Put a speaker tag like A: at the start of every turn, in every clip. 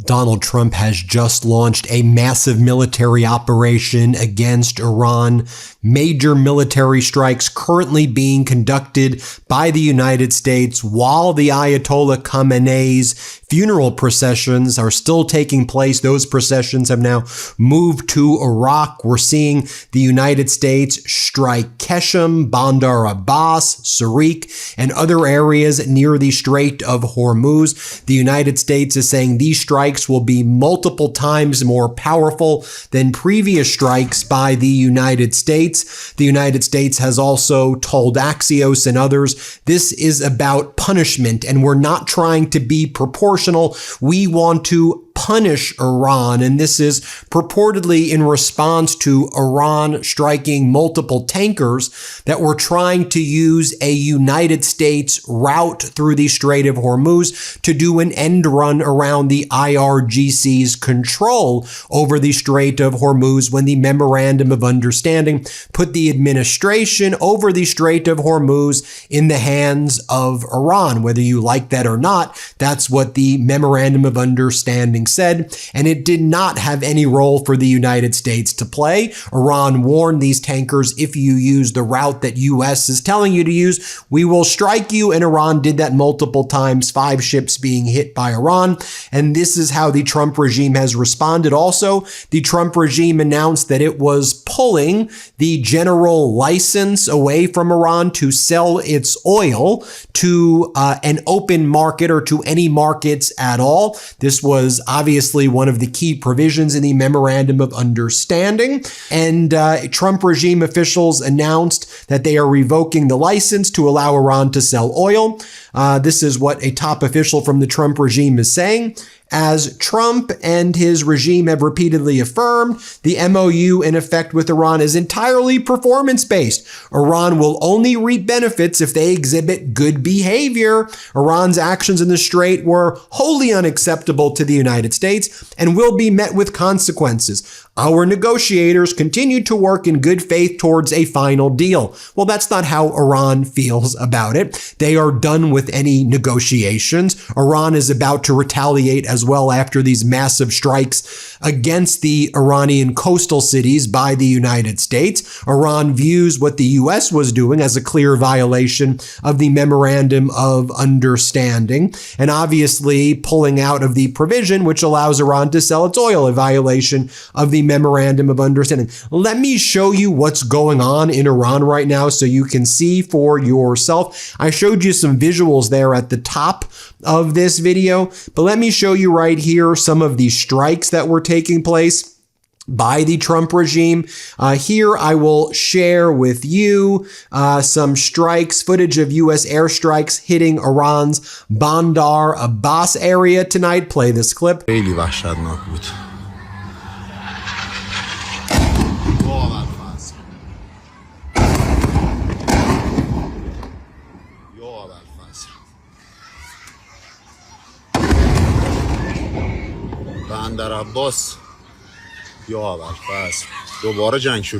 A: Donald Trump has just launched a massive military operation against Iran. Major military strikes currently being conducted by the United States while the Ayatollah Khamenei's funeral processions are still taking place. Those processions have now moved to Iraq. We're seeing the United States strike Qeshm, Bandar Abbas, Sarik, and other areas near the Strait of Hormuz. The United States is saying these strikes will be multiple times more powerful than previous strikes by the United States. The United States has also told Axios and others, this is about punishment, and we're not trying to be proportional. We want to punish Iran, and this is purportedly in response to Iran striking multiple tankers that were trying to use a United States route through the Strait of Hormuz to do an end run around the IRGC's control over the Strait of Hormuz when the Memorandum of Understanding put the administration over the Strait of Hormuz in the hands of Iran. Whether you like that or not, that's what the Memorandum of Understanding said, and it did not have any role for the United States to play. Iran warned these tankers, if you use the route that U.S. is telling you to use, we will strike you, and Iran did that multiple times, 5 ships being hit by Iran, and this is how the Trump regime has responded. Also, the Trump regime announced that it was pulling the general license away from Iran to sell its oil to an open market or to any markets at all. This was obviously one of the key provisions in the Memorandum of Understanding. And Trump regime officials announced that they are revoking the license to allow Iran to sell oil. This is what a top official from the Trump regime is saying. As Trump and his regime have repeatedly affirmed, the MOU in effect with Iran is entirely performance-based. Iran will only reap benefits if they exhibit good behavior. Iran's actions in the Strait were wholly unacceptable to the United States and will be met with consequences. Our negotiators continue to work in good faith towards a final deal. Well, that's not how Iran feels about it. They are done with any negotiations. Iran is about to retaliate as well after these massive strikes against the Iranian coastal cities by the United States. Iran views what the U.S. was doing as a clear violation of the Memorandum of Understanding, and obviously pulling out of the provision which allows Iran to sell its oil, a violation of the Memorandum of Understanding. Let me show you what's going on in Iran right now so you can see for yourself. I showed you some visuals there at the top of this video, but let me show you right here some of the strikes that were taking place by the Trump regime. Here I will share with you some strikes, footage of U.S. airstrikes hitting Iran's Bandar Abbas area tonight. Play this clip.
B: Bandar Abbas.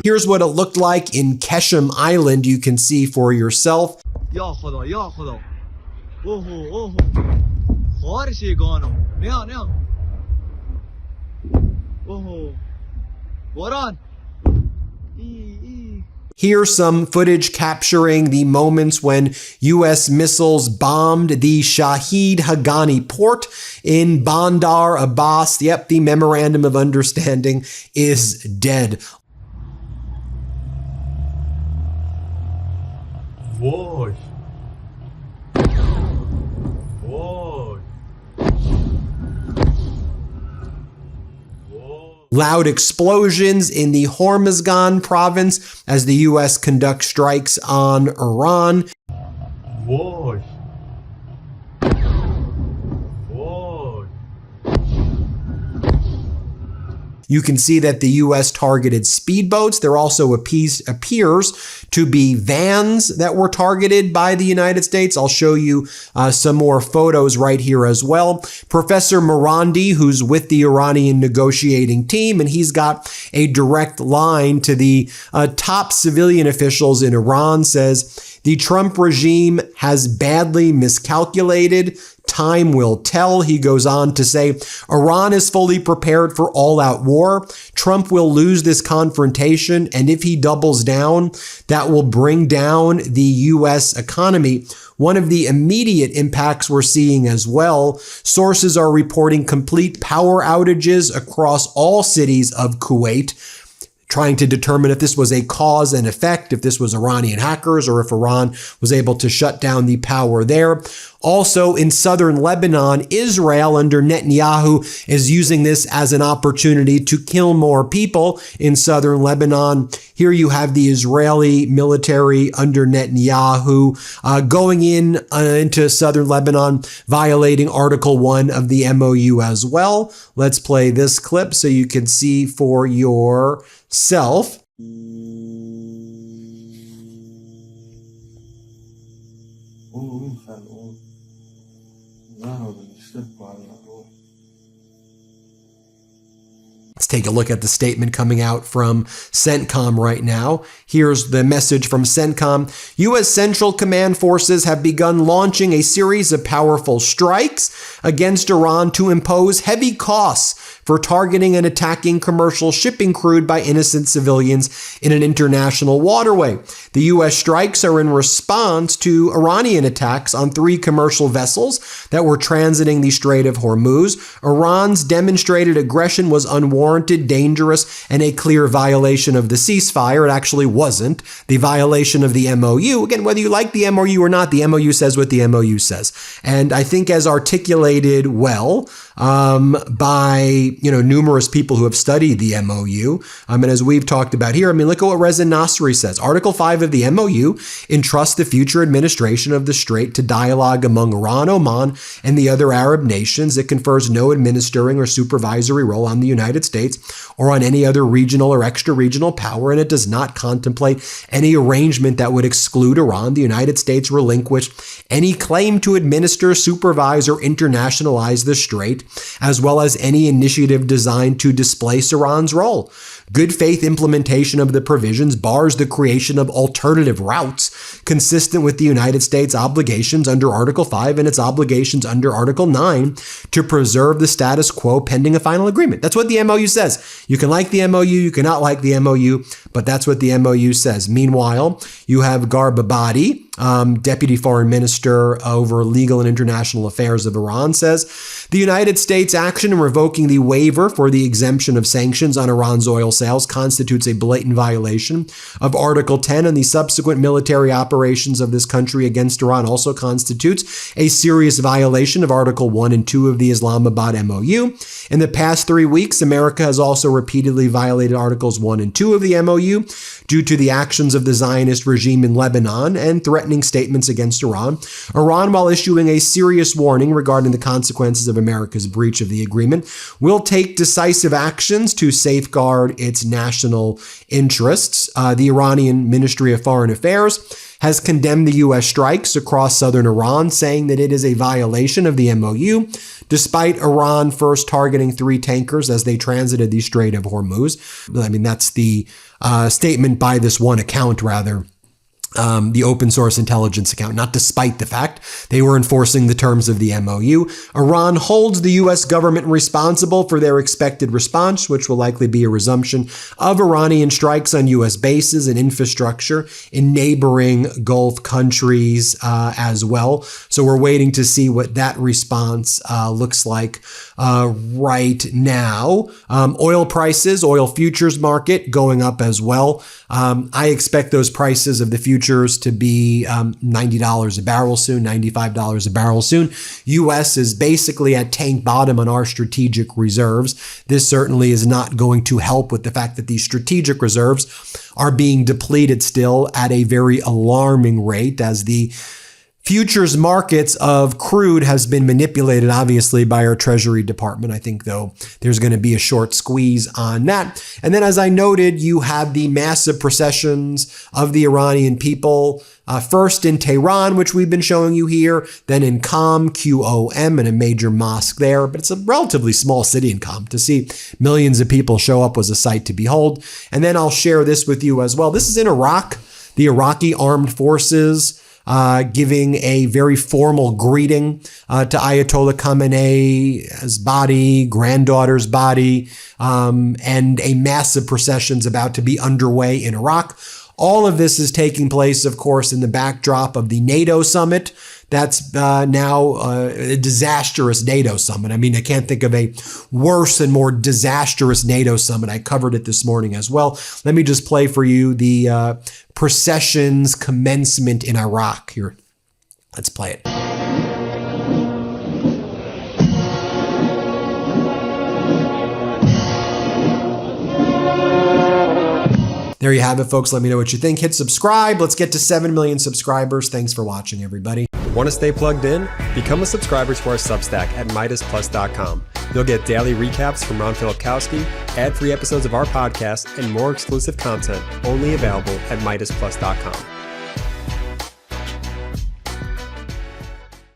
A: Here's what it looked like in Qeshm Island. You can see for yourself. Here's some footage capturing the moments when U.S. missiles bombed the Shahid Haghani port in Bandar Abbas. Yep, the Memorandum of Understanding is dead.
C: Whoa.
A: Loud explosions in the Hormuzgan province as the U.S. conducts strikes on Iran.
C: Whoa.
A: You can see that the U.S. targeted speedboats. There also appears to be vans that were targeted by the United States. I'll show you some more photos right here as well. Professor Marandi, who's with the Iranian negotiating team, and he's got a direct line to the top civilian officials in Iran, says The Trump regime has badly miscalculated. Time will tell. He goes on to say, Iran is fully prepared for all-out war. Trump will lose this confrontation, and if he doubles down, that will bring down the U.S. economy. One of the immediate impacts we're seeing as well, sources are reporting complete power outages across all cities of Kuwait, trying to determine if this was a cause and effect, if this was Iranian hackers, or if Iran was able to shut down the power there. Also in southern Lebanon, Israel under Netanyahu is using this as an opportunity to kill more people in southern Lebanon. Here you have the Israeli military under Netanyahu going into southern Lebanon, violating Article 1 of the MOU as well. Let's play this clip so you can see for yourself. Let's take a look at the statement coming out from CENTCOM right now. Here's the message from CENTCOM. U.S. Central Command forces have begun launching a series of powerful strikes against Iran to impose heavy costs for targeting and attacking commercial shipping crude by innocent civilians in an international waterway. The U.S. strikes are in response to Iranian attacks on 3 commercial vessels that were transiting the Strait of Hormuz. Iran's demonstrated aggression was unwarranted, dangerous, and a clear violation of the ceasefire. It actually wasn't. The violation of the MOU, again, whether you like the MOU or not, the MOU says what the MOU says. And I think as articulated well by numerous people who have studied the MOU, and as we've talked about here, look at what Reza Nasri says. Article 5 of the MOU entrusts the future administration of the Strait to dialogue among Iran, Oman, and the other Arab nations. It confers no administering or supervisory role on the United States or on any other regional or extra-regional power, and it does not contemplate any arrangement that would exclude Iran. The United States relinquish any claim to administer, supervise, or internationalize the Strait, as well as any initiative designed to displace Iran's role. Good faith implementation of the provisions bars the creation of alternative routes consistent with the United States obligations under Article 5 and its obligations under Article 9 to preserve the status quo pending a final agreement. That's what the MOU says. You can like the MOU, you cannot like the MOU, but that's what the MOU says. Meanwhile, you have Garbabadi, Deputy Foreign Minister over Legal and International Affairs of Iran, says the United States action in revoking the waiver for the exemption of sanctions on Iran's oil sales constitutes a blatant violation of Article 10, and the subsequent military operations of this country against Iran also constitutes a serious violation of Article 1 and 2 of the Islamabad MOU. In the past 3 weeks, America has also repeatedly violated Articles 1 and 2 of the MOU due to the actions of the Zionist regime in Lebanon and threatening statements against Iran. Iran, while issuing a serious warning regarding the consequences of America's breach of the agreement, will take decisive actions to safeguard its national interests. The Iranian Ministry of Foreign Affairs has condemned the U.S. strikes across southern Iran, saying that it is a violation of the MOU, despite Iran first targeting 3 tankers as they transited the Strait of Hormuz. That's the statement by this one account, rather. The open source intelligence account, not despite the fact they were enforcing the terms of the MOU. Iran holds the U.S. government responsible for their expected response, which will likely be a resumption of Iranian strikes on U.S. bases and infrastructure in neighboring Gulf countries as well. So we're waiting to see what that response looks like right now. Oil prices, oil futures market going up as well. I expect those prices of the futures to be $90 a barrel soon, $95 a barrel soon. U.S. is basically at tank bottom on our strategic reserves. This certainly is not going to help with the fact that these strategic reserves are being depleted still at a very alarming rate, as the futures markets of crude has been manipulated, obviously, by our Treasury Department. I think, though, there's going to be a short squeeze on that. And then, as I noted, you have the massive processions of the Iranian people, first in Tehran, which we've been showing you here, then in Qom, QOM, and a major mosque there. But it's a relatively small city in Qom. To see millions of people show up was a sight to behold. And then I'll share this with you as well. This is in Iraq. The Iraqi armed forces giving a very formal greeting to Ayatollah Khamenei's body, granddaughter's body, and a massive procession's about to be underway in Iraq. All of this is taking place, of course, in the backdrop of the NATO summit. That's now a disastrous NATO summit. I mean, I can't think of a worse and more disastrous NATO summit. I covered it this morning as well. Let me just play for you the procession's commencement in Iraq. Here, let's play it. There you have it, folks. Let me know what you think. Hit subscribe. Let's get to 7 million subscribers. Thanks for watching, everybody.
B: Want to stay plugged in? Become a subscriber to our Substack at MeidasPlus.com. You'll get daily recaps from Ron Filipkowski, ad-free episodes of our podcast, and more exclusive content only available at MeidasPlus.com.